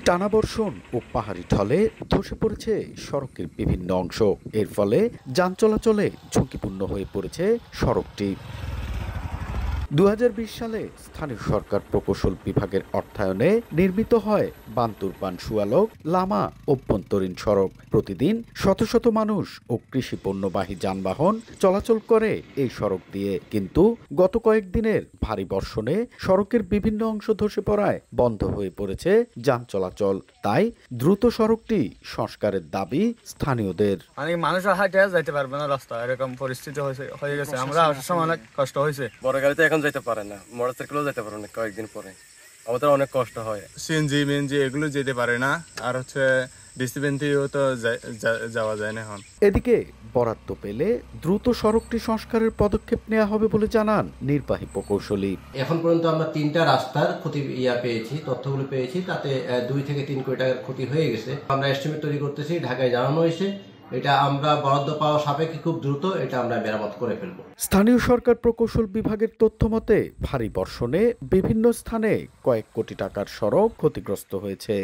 টানা বর্ষণ ও পাহাড়ি ঢলে ধসে পড়েছে সড়কের বিভিন্ন অংশ। এর ফলে যান চলাচলে ঝুঁকিপূর্ণ হয়ে পড়েছে সড়কটি। ২০২০ সালে স্থানীয় সরকার প্রকৌশল বিভাগের অর্থায়নে নির্মিত হয় বান্তুরবান সুয়ালক লামা অভ্যন্তরীণ সড়ক। প্রতিদিন শত শত মানুষ ও কৃষি পণ্যবাহী যানবাহন চলাচল করে এই সড়ক দিয়ে, কিন্তু গত কয়েকদিনের ভারী বর্ষণে সড়কের বিভিন্ন অংশ ধসে পড়ায় বন্ধ হয়ে পড়েছে যান চলাচল। তাই দ্রুত সড়কটি সংস্কারের দাবি স্থানীয়দের। মানুষ হাঁটে যাইতে পারবে না, রাস্তা এরকম পরিস্থিতি হয়ে গেছে। আমরা আসার সময় অনেক কষ্ট হয়েছে। বড় গাড়িতে এখন যেতে পারে না, মোটরসাইকেলও যেতে পারে না কয়েকদিন পরে। আমাদের অনেক কষ্ট হয়। সিএনজি এগুলো যেতে পারে না, আর ডিসিপেন্সিও তো যাওয়া যায় না এখন। এদিকে বরাদ্দ পেলে দ্রুত সড়কটি সংস্কারের পদক্ষেপ নেওয়া হবে বলে জানান নির্বাহী প্রকৌশলী। এখন পর্যন্ত আমরা 3টা রাস্তার ক্ষতি পেয়েছি, তথ্যগুলো পেয়েছি, তাতে 2 থেকে 3 কোটি টাকার ক্ষতি হয়ে গেছে। আমরা এস্টিমেট তৈরি করতেছি, ঢাকায় জানানো হয়েছে। এটা আমরা বরাদ্দ পাওয়া সাপেক্ষে খুব দ্রুত এটা আমরা মেরামত করে ফেলবো। স্থানীয় সরকার প্রকৌশল বিভাগের তথ্য মতে ভারী বর্ষণে বিভিন্ন স্থানে কয়েক কোটি টাকার সড়ক ক্ষতিগ্রস্ত হয়েছে।